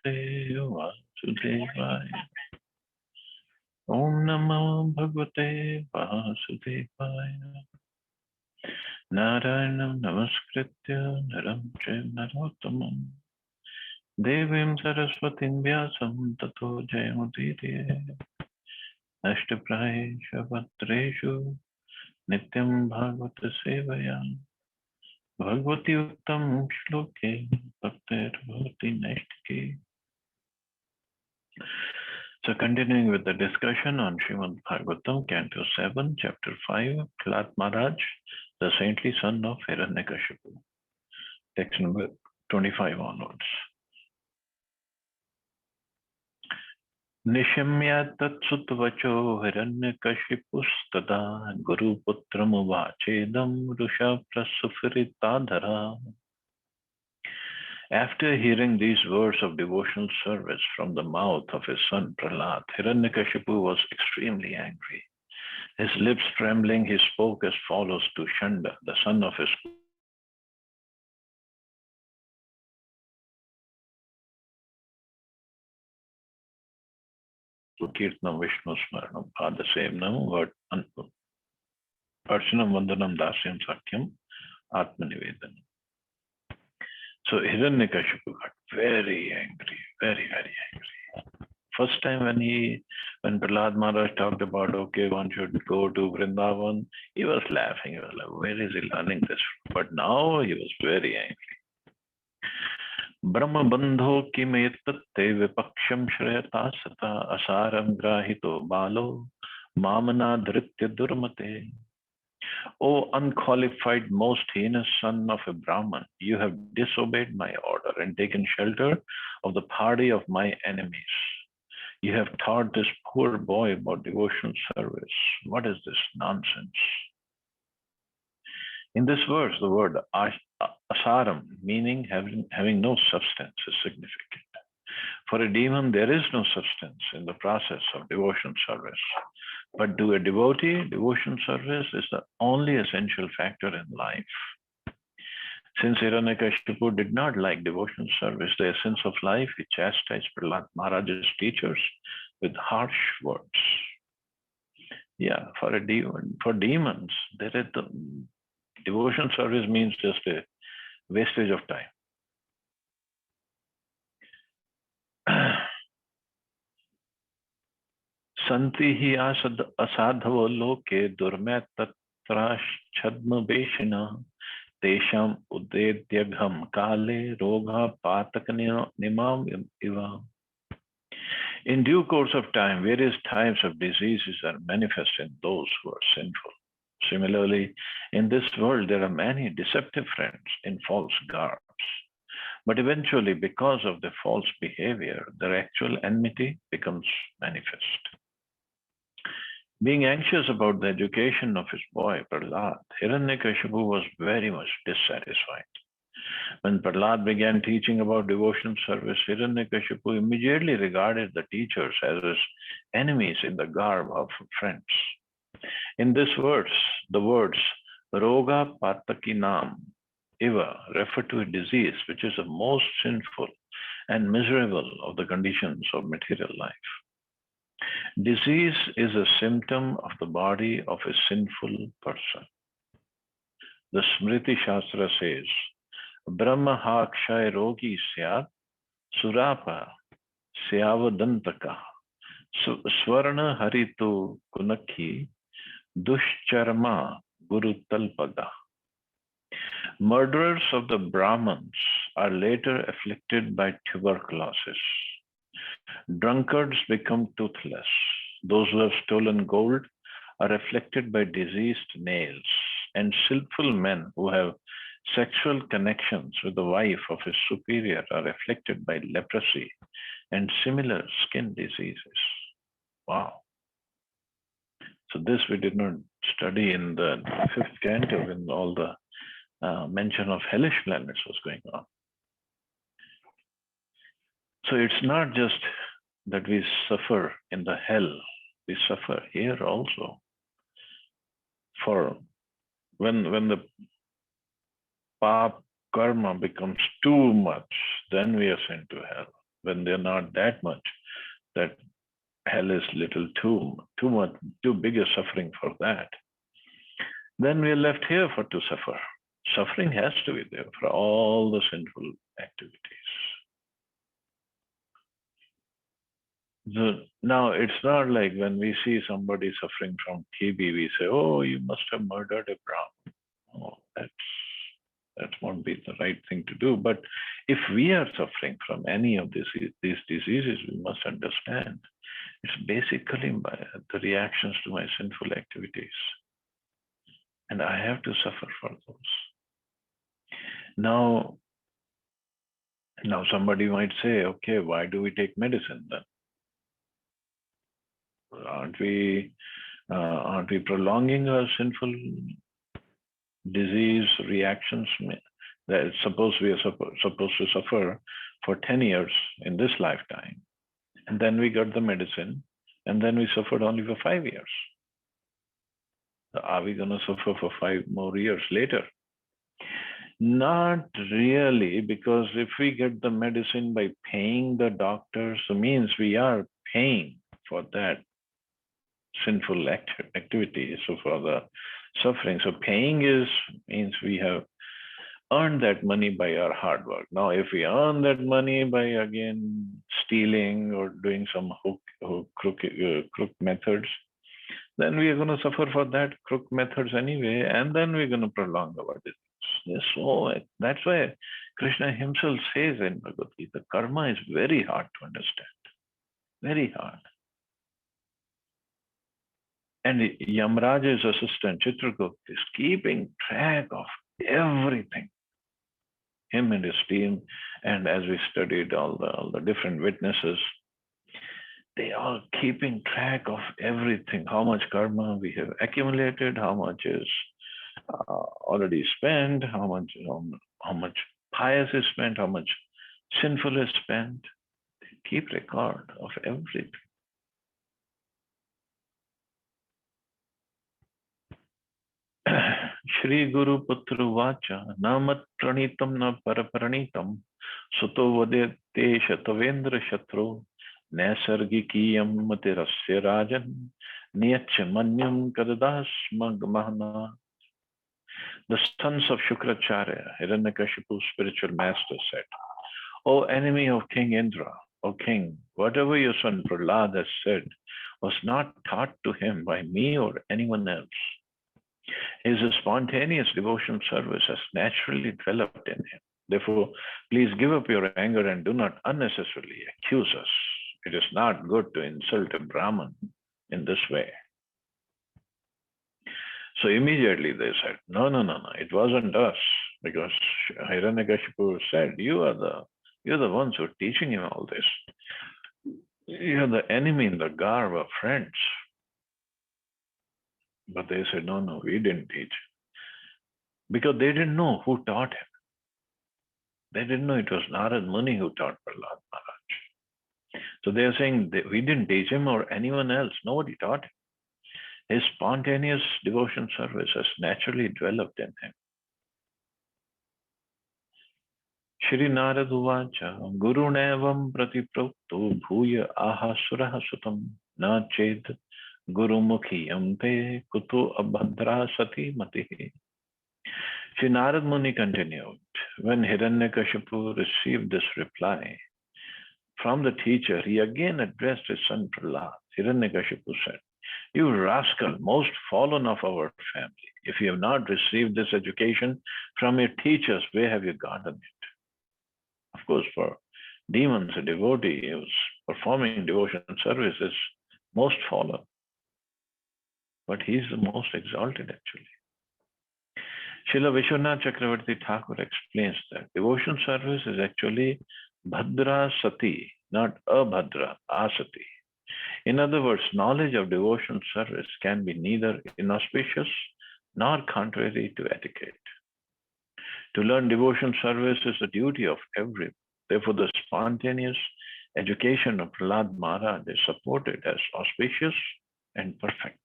Bhagavate Vasudevaya. Om Namo Bhagavate Vasudevaya. Narayanam Namaskritya Naram Chaiva Narottamam Devim Saraswatim Vyasam Tato Jayamudire Ashtaprayesha Bhatreshu Nityam Bhagavata Sevaya Bhagavati Uttam Shloke Bhaktir Bhavati Naistike. So continuing with the discussion on Srimad Bhagavatam, Canto 7, Chapter 5, Prahlad Maharaj, the saintly son of Hiranyakashipu. Text number 25 onwards. Nishamya tatsutvacho Hiranyakashipustada Guru Putram Vachedam Rusha Prasufiritadhara. After hearing these words of devotional service from the mouth of his son Prahlad, Hiranyakashipu was extremely angry. His lips trembling, he spoke as follows to Shanda, the son of his Kirtanam Vishnu Smaranam Padasevanam Archanam Vandanam Dasyam Sakyam Atmanivedanam. So Hiranyakashipu got very angry, very, very angry. First time when Prahlad Maharaj talked about, okay, one should go to Vrindavan, he was laughing. He was like, where is he learning this from? But now he was very angry. Brahma bandho kimetate vipaksham shrayata sata asaram grahito balo mamana dhritya durmate. O unqualified, most heinous son of a Brahman, you have disobeyed my order and taken shelter of the party of my enemies. You have taught this poor boy about devotional service. What is this nonsense? In this verse, the word asaram, meaning having no substance, is significant. For a demon, there is no substance in the process of devotion service. But to a devotee, devotion service is the only essential factor in life. Since Hiranyakashipu did not like devotion service, the essence of life, he chastised Prahlad Maharaj's teachers with harsh words. Yeah, for demons, there is the devotion service means just a wastage of time. Santi hi asadhavo loke durme tatrash chadma beshina tesham udedyagham kale roga patak nimam iva. In due course of time, various types of diseases are manifest in those who are sinful. Similarly, in this world, there are many deceptive friends in false garbs. But eventually, because of the false behavior, their actual enmity becomes manifest. Being anxious about the education of his boy, Prahlad, Hiranyakashipu was very much dissatisfied. When Prahlad began teaching about devotion service, Hiranyakashipu immediately regarded the teachers as his enemies in the garb of friends. In this verse, the words Roga Patakinam Iva refer to a disease which is the most sinful and miserable of the conditions of material life. Disease is a symptom of the body of a sinful person. The Smriti Shastra says, Brahma Hakshay Rogi Syat Surapa Syavadantaka Swarna Haritu Kunakhi Dushcharma Guru Talpaga. Murderers of the Brahmins are later afflicted by tuberculosis. Drunkards become toothless. Those who have stolen gold are afflicted by diseased nails. And sinful men who have sexual connections with the wife of his superior are afflicted by leprosy and similar skin diseases. Wow. So this we did not study in the 5th canto when all the mention of hellish planets was going on. So it's not just that we suffer in the hell, we suffer here also. For when the pap karma becomes too much, then we are sent to hell. when they're not that much, that hell is little too much, too big a suffering for that, then we're left here to suffer. Suffering has to be there for all the sinful activities. Now, it's not like when we see somebody suffering from TB, we say, oh, you must have murdered a Brahmin. Oh, that won't be the right thing to do. But if we are suffering from any of these diseases, we must understand it's basically the reactions to my sinful activities. And I have to suffer for those. Now somebody might say, okay, why do we take medicine then? Aren't we prolonging our sinful disease reactions? That suppose we are supposed to suffer for 10 years in this lifetime, and then we got the medicine, and then we suffered only for 5 years. Are we going to suffer for 5 more years later? Not really, because if we get the medicine by paying the doctors, it means we are paying for that sinful activity, so for the suffering. So paying means we have earned that money by our hard work. Now, if we earn that money by again stealing or doing some crook methods, then we are going to suffer for that crook methods anyway, and then we're going to prolong our disease. So that's why Krishna himself says in Bhagavad Gita, karma is very hard to understand, very hard. And Yamraja's assistant, Chitragupta, is keeping track of everything. Him and his team, and as we studied all the different witnesses, they are keeping track of everything. How much karma we have accumulated, how much is already spent, how much pious is spent, how much sinful is spent. They keep record of everything. Shri Guru Putra Vacha Namat Pranitam na Parapranitam Suto Vadete Shatavendra Shatru Nasargikiyam Matirasya Rajan Niyachya Manyam Kadadas Magmahana. The sons of Shukracharya, Hiranyakashipu's spiritual master, said, O enemy of King Indra, O king, whatever your son Prahlad has said was not taught to him by me or anyone else. His spontaneous devotion service has naturally developed in him. Therefore, please give up your anger and do not unnecessarily accuse us. It is not good to insult a Brahman in this way. So immediately they said, no, it wasn't us, because Hiranyakashipu said, you're the ones who are teaching him all this. You're the enemy in the garb of friends. But they said, no, we didn't teach. Because they didn't know who taught him. They didn't know it was Narad Muni who taught Prahlad Maharaj. So they are saying that we didn't teach him or anyone else. Nobody taught him. His spontaneous devotion service has naturally developed in him. Shri Narad Uvacha Gurunevam Pratiprokto Bhuya Aha Suraha Sutam Na Ched Guru Mukhiyam Te Kutu Abhadra Sati Mati. Shri Narad Muni continued, when Hiranyakashipu received this reply from the teacher, he again addressed his son Prahlad. Hiranyakashipu said, you rascal, most fallen of our family, if you have not received this education from your teachers, where have you gotten it? Of course, for demons, a devotee who's performing devotion service is most fallen. But he's the most exalted, actually. Srila Vishwanath Chakravarti Thakur explains that devotion service is actually Bhadra Sati, not Abhadra, Asati. In other words, knowledge of devotion service can be neither inauspicious nor contrary to etiquette. To learn devotion service is the duty of everyone. Therefore, the spontaneous education of Prahlad Maharaj is supported as auspicious and perfect.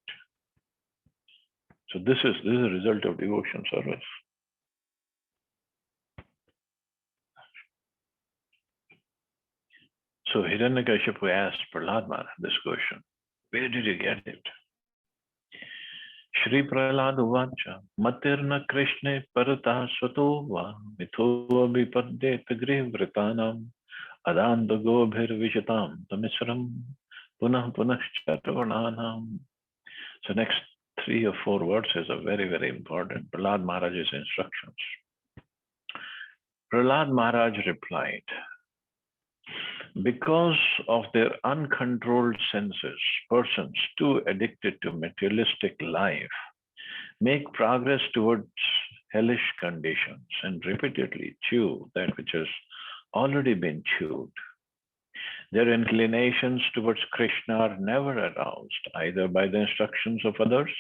So this is a result of devotion service. So Hiranyakashipu asked Prahlad Maharaj this question. Where did you get it? Shri Prahlad Uvacha Matirna Krishne Parata Svatova Mithova Vipaddet Grihvritanam Adanda Gobhir Vishatam Tamisram Punah Punashchatvananam. So next 3 or 4 verses are very, very important. Prahlad Maharaj's instructions. Prahlad Maharaj replied, because of their uncontrolled senses, persons too addicted to materialistic life make progress towards hellish conditions and repeatedly chew that which has already been chewed. Their inclinations towards Krishna are never aroused, either by the instructions of others,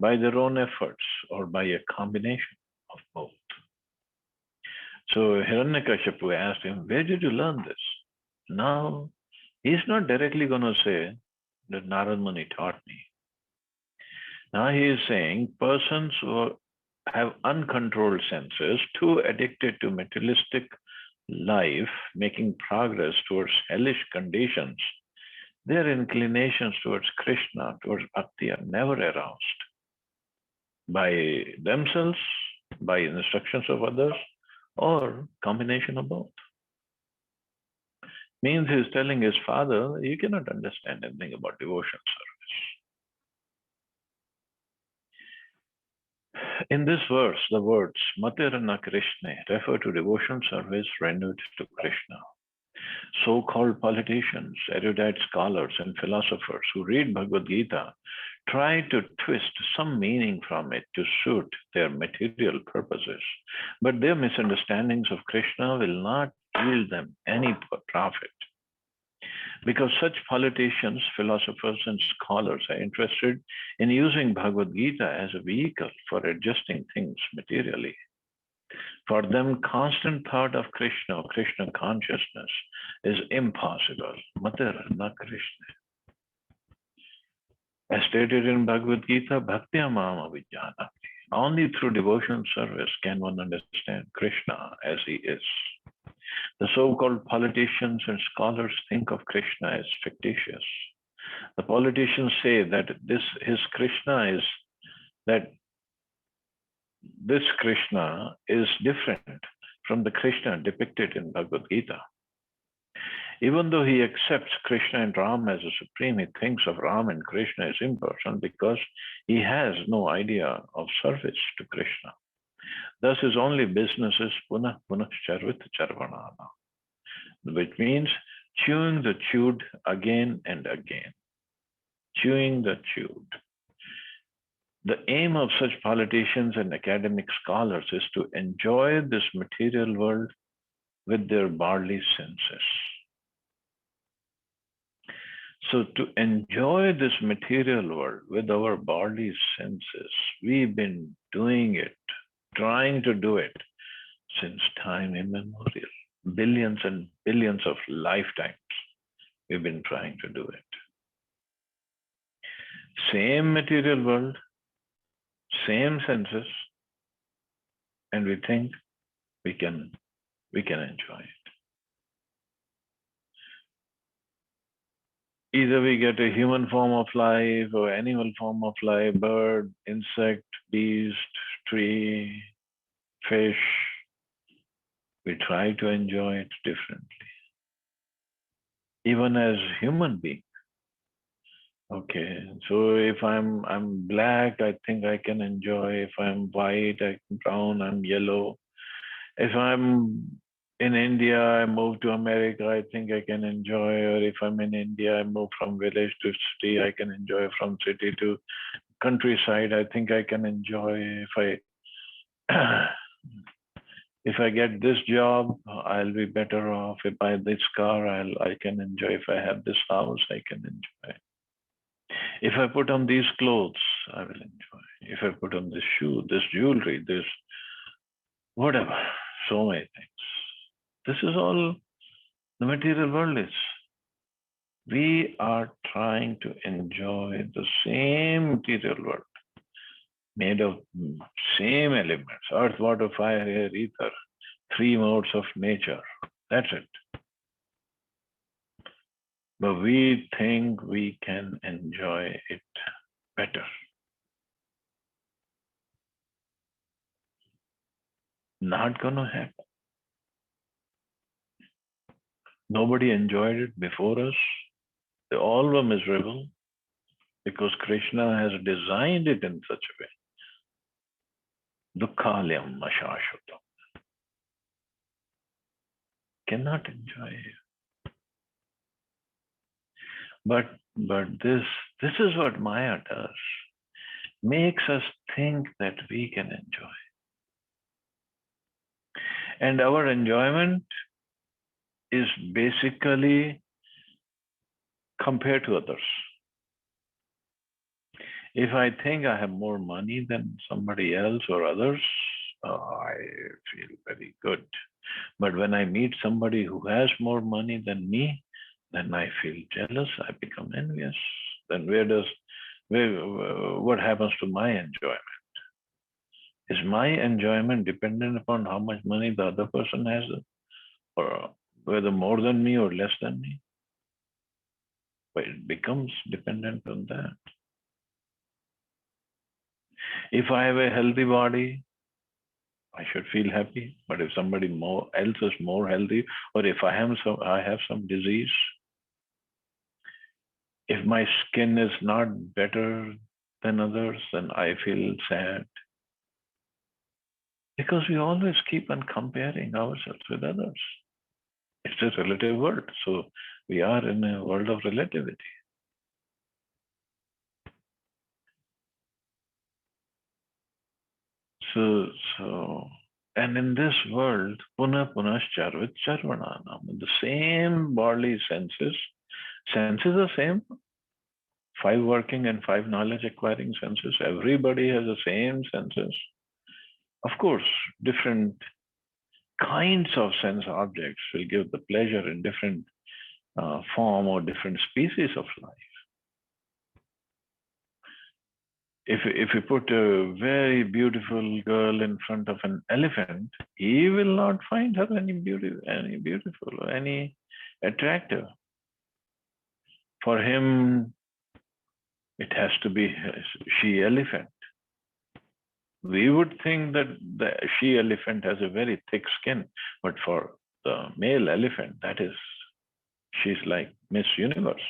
by their own efforts, or by a combination of both. So Hiranyakashipu asked him, where did you learn this? Now, he's not directly going to say that Narad Muni taught me. Now he is saying persons who have uncontrolled senses, too addicted to materialistic life, making progress towards hellish conditions, their inclinations towards Krishna, towards bhakti are never aroused by themselves, by instructions of others, or combination of both. Means he's telling his father, you cannot understand anything about devotion service. In this verse, the words Matirana Krishna refer to devotion service rendered to Krishna. So-called politicians, erudite scholars, and philosophers who read Bhagavad Gita try to twist some meaning from it to suit their material purposes. But their misunderstandings of Krishna will not yield them any profit. Because such politicians, philosophers, and scholars are interested in using Bhagavad Gita as a vehicle for adjusting things materially. For them, constant thought of Krishna or Krishna consciousness is impossible. Matirana Krishna. As stated in Bhagavad Gita, Bhaktya Mama Vijnanati. Only through devotion service can one understand Krishna as he is. The so-called politicians and scholars think of Krishna as fictitious. The politicians say that this Krishna is different from the Krishna depicted in Bhagavad Gita. Even though he accepts Krishna and Ram as a supreme, he thinks of Ram and Krishna as impersonal because he has no idea of service to Krishna. Thus, his only business is punah charvit charvanana, which means chewing the chewed again and again. Chewing the chewed. The aim of such politicians and academic scholars is to enjoy this material world with their bodily senses. So to enjoy this material world with our bodily senses, we've been doing it, trying to do it since time immemorial. Billions and billions of lifetimes we've been trying to do it. Same material world, same senses, and we think we can enjoy it. Either we get a human form of life or animal form of life, bird, insect, beast, tree, fish. We try to enjoy it differently. Even as human beings. Okay, so if I'm black, I think I can enjoy. If I'm white, I'm brown, I'm yellow. If I'm in India, I move to America, I think I can enjoy. Or if I'm in India, I move from village to city, I can enjoy. From city to countryside, I think I can enjoy. If I get this job, I'll be better off. If I have this car, I can enjoy. If I have this house, I can enjoy. If I put on these clothes, I will enjoy. If I put on this shoe, this jewelry, this whatever, so many things. This is all the material world is. We are trying to enjoy the same material world, made of same elements, earth, water, fire, air, ether, 3 modes of nature. That's it. but we think we can enjoy it better. Not gonna happen. Nobody enjoyed it before us. They all were miserable because Krishna has designed it in such a way. Dukkhalyam ashashvatam. Cannot enjoy it. But this is what Maya does. Makes us think that we can enjoy. And our enjoyment is basically compared to others. If I think I have more money than somebody else or others, I feel very good. But when I meet somebody who has more money than me, then I feel jealous. I become envious. Then what happens to my enjoyment? Is my enjoyment dependent upon how much money the other person has, or whether more than me or less than me? But it becomes dependent on that. If I have a healthy body, I should feel happy. But if somebody else is more healthy, or if I have some disease, if my skin is not better than others, then I feel sad. Because we always keep on comparing ourselves with others. It's a relative world. So we are in a world of relativity. And in this world, puna punascharvit charvananam, the same bodily senses are same, 5 working and 5 knowledge acquiring senses. Everybody has the same senses. Of course, different kinds of sense objects will give the pleasure in different form or different species of life. If you put a very beautiful girl in front of an elephant, he will not find her any beautiful or any attractive. For him, it has to be a she elephant. We would think that the she elephant has a very thick skin, but for the male elephant, she's like Miss Universe.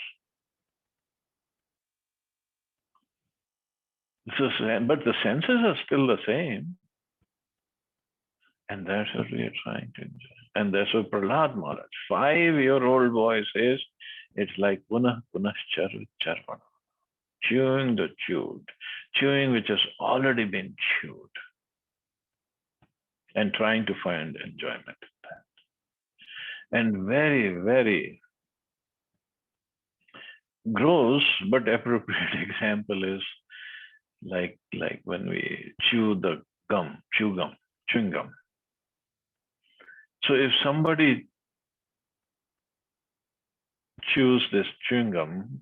But the senses are still the same. And that's what we are trying to enjoy. And that's what Prahlad Maharaj, 5-year-old boy, says, it's like punah punascharvit charvana. Chewing the chewing which has already been chewed, and trying to find enjoyment in that. And very, very gross but appropriate example is like when we chew chewing gum. So if somebody chews this chewing gum,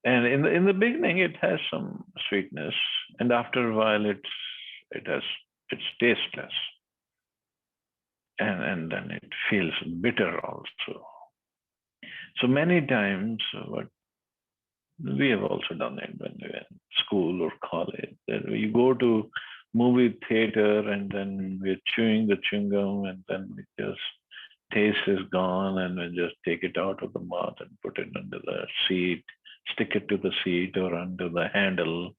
and in the beginning it has some sweetness, and after a while it's tasteless, and then it feels bitter also. So many times, what we have also done it when we were in school or college, that you go to movie theater and then we're chewing the chewing gum, and then we just taste is gone, and we just take it out of the mouth and put it under the seat, stick it to the seat or under the handle,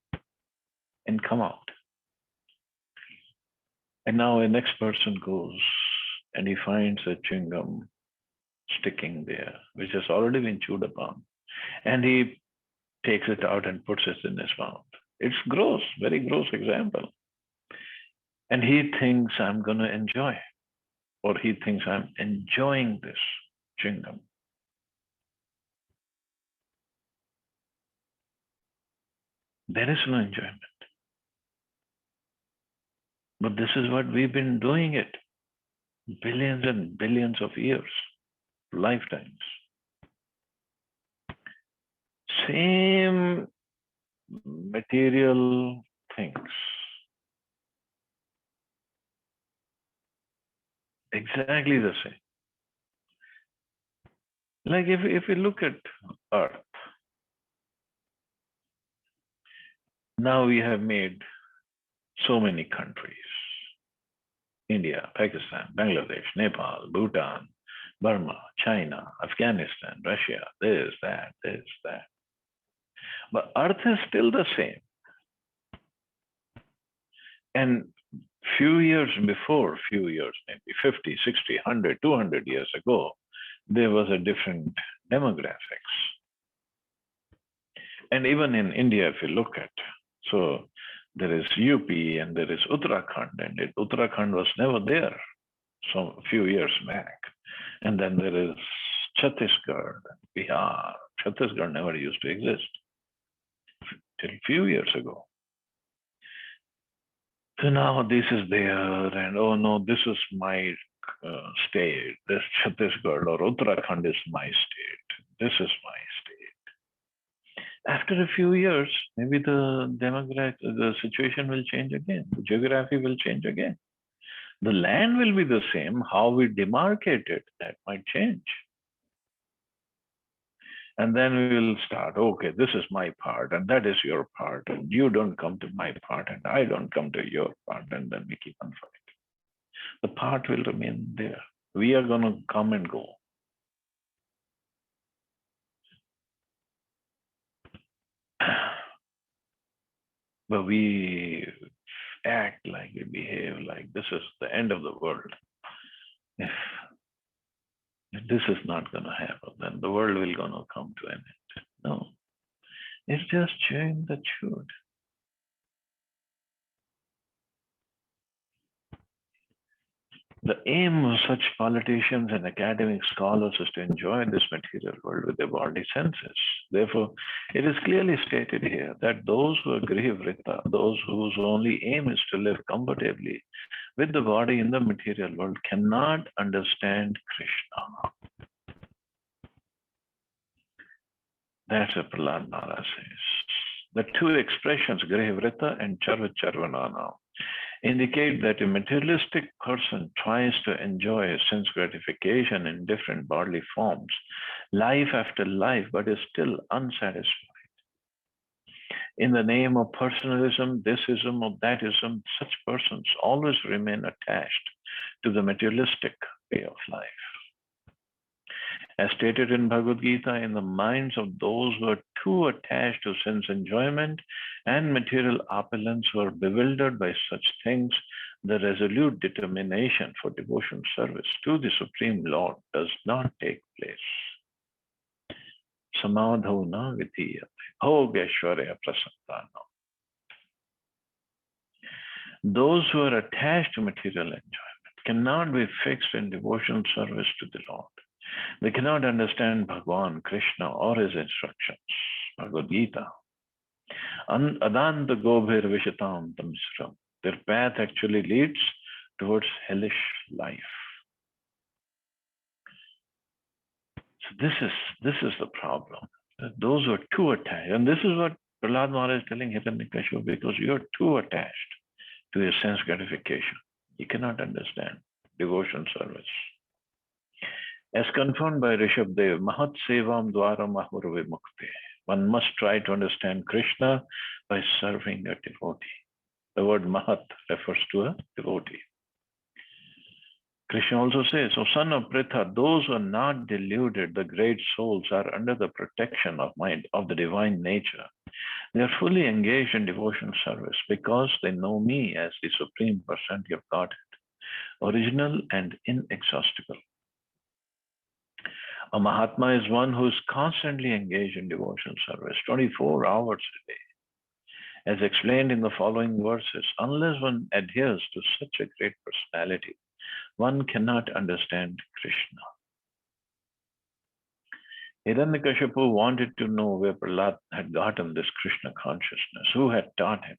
and come out. And now a next person goes and he finds a chewing gum sticking there, which has already been chewed upon, and he takes it out and puts it in his mouth. It's gross, very gross example. And he thinks I'm going to enjoy, or he thinks I'm enjoying this chewing gum. There is no enjoyment. But this is what we've been doing it billions and billions of years, lifetimes. Same material things. Exactly the same. Like if we look at Earth, now we have made so many countries. India, Pakistan, Bangladesh, Nepal, Bhutan, Burma, China, Afghanistan, Russia, this, that, this, that. But Earth is still the same. And few years before, few years, maybe 50, 60, 100, 200 years ago, there was a different demographics. And even in India, if you look at, so there is UP and there is Uttarakhand, and Uttarakhand was never there some few years back. And then there is Chhattisgarh, Bihar. Chhattisgarh never used to exist till few years ago. So now this is there, and oh no, this is my state. This Chhattisgarh or Uttarakhand is my state. This is my state. After a few years, maybe the situation will change again. The geography will change again. The land will be the same. How we demarcate it, that might change. And then we will start, okay, this is my part and that is your part, and you don't come to my part and I don't come to your part, and then we keep on fighting. The part will remain there. We are going to come and go. But we act like, we behave like this is the end of the world. If this is not going to happen, then the world will going to come to an end. No, it's just chewing the chewed. The aim of such politicians and academic scholars is to enjoy this material world with their body senses. Therefore, it is clearly stated here that those who are Grihavrita, those whose only aim is to live comfortably with the body in the material world, cannot understand Krishna. That's what Prahlad Maharaj says. The two expressions, Grihavrita and Charvanana, indicate that a materialistic person tries to enjoy sense gratification in different bodily forms, life after life, but is still unsatisfied. In the name of personalism, thisism, or thatism, such persons always remain attached to the materialistic way of life. As stated in Bhagavad Gita, in the minds of those who are too attached to sense enjoyment and material opulence, who are bewildered by such things, the resolute determination for devotion service to the Supreme Lord does not take place. Samadho na vidhiyate, bhogeshwarya prasantana. Those who are attached to material enjoyment cannot be fixed in devotional service to the Lord. They cannot understand Bhagavan, Krishna, or his instructions. Bhagavad Gita. Adanta gobhir vishatam tamsram. Their path actually leads towards hellish life. So this is the problem. Those who are too attached, and this is what Prahlad Maharaj is telling Hiranyakashipu, because you are too attached to your sense gratification. You cannot understand devotion service. As confirmed by Rishabdev, Mahat Sevam Dwaram Ahur Vimukte. One must try to understand Krishna by serving a devotee. The word Mahat refers to a devotee. Krishna also says, O son of Pritha, those who are not deluded, the great souls, are under the protection of the divine nature. They are fully engaged in devotion service because they know me as the Supreme Personality of Godhead, original and inexhaustible. A Mahatma is one who is constantly engaged in devotional service, 24 hours a day. As explained in the following verses, unless one adheres to such a great personality, one cannot understand Krishna. Hiranyakashipu wanted to know where Prahlad had gotten this Krishna consciousness, who had taught him.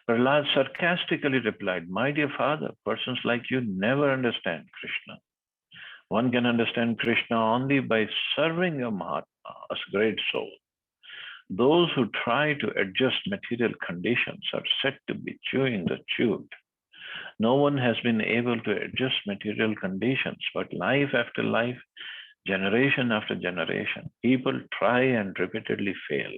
Prahlad sarcastically replied, my dear father, persons like you never understand Krishna. One can understand Krishna only by serving a Mahatma, a great soul. Those who try to adjust material conditions are said to be chewing the chewed. No one has been able to adjust material conditions, but life after life, Generation after generation, people try and repeatedly fail.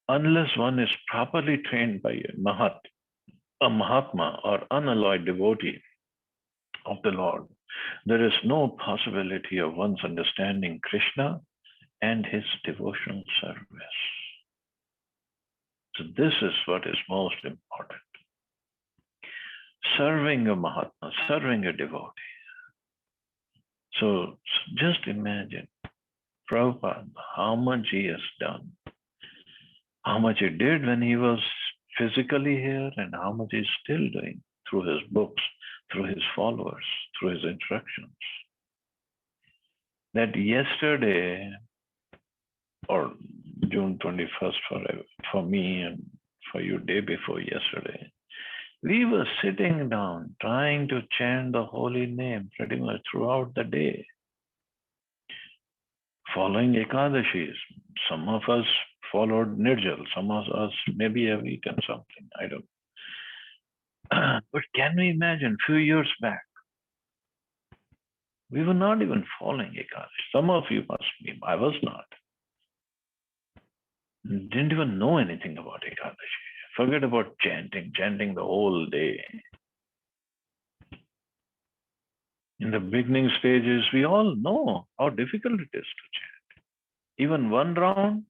Unless one is properly trained by a Mahatma or unalloyed devotee of the Lord, there is no possibility of one's understanding Krishna and his devotional service. So this is what is most important. Serving a Mahatma, serving a devotee. So just imagine Prabhupada, how much he has done, how much he did when he was physically here, and how much he's still doing through his books, through his followers, through his instructions. That yesterday, or June 21st for me and for you, day before yesterday, we were sitting down trying to chant the holy name pretty much throughout the day, following Ekadashis. Some of us followed Nirjal, some of us maybe have eaten something, I don't know. But can we imagine a few years back, we were not even following Ekadashi. Some of you must be, I was not. Didn't even know anything about Ekadashi. Forget about chanting the whole day. In the beginning stages, we all know how difficult it is to chant. Even one round,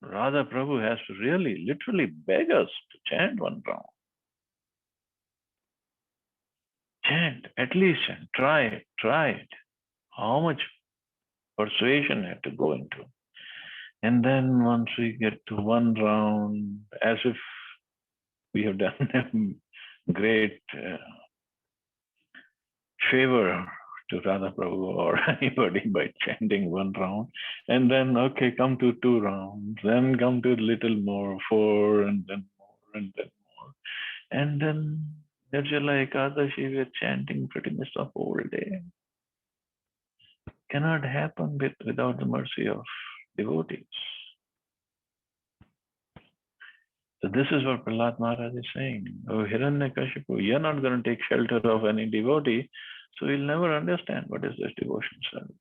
Radha Prabhu has to really, literally beg us to chant one round. Chant, at least try it. How much persuasion had to go into. And then once we get to one round, as if we have done a great favor to Radha Prabhu or anybody by chanting one round, and then, okay, come to 2 rounds, then come to a little more, 4, and then more, and then more. And then Nirjala Ekadashi, we're chanting pretty much the whole day. Cannot happen without the mercy of devotees. So this is what Prahlad Maharaj is saying. Oh, Hiranyakashipu, you're not going to take shelter of any devotee, so you'll never understand what is this devotion service.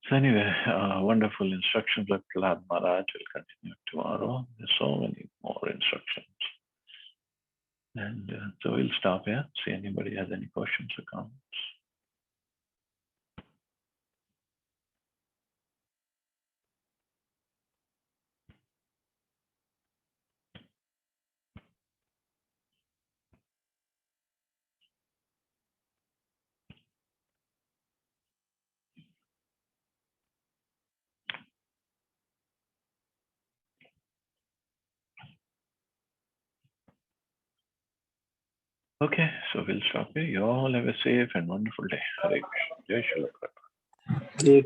So anyway, wonderful instructions of Prahlad Maharaj will continue tomorrow. There's so many more instructions. And so we'll stop here, see anybody has any questions or comments. Okay, so we'll stop here. You all have a safe and wonderful day. Hare Krishna. Jai Shri Krishna.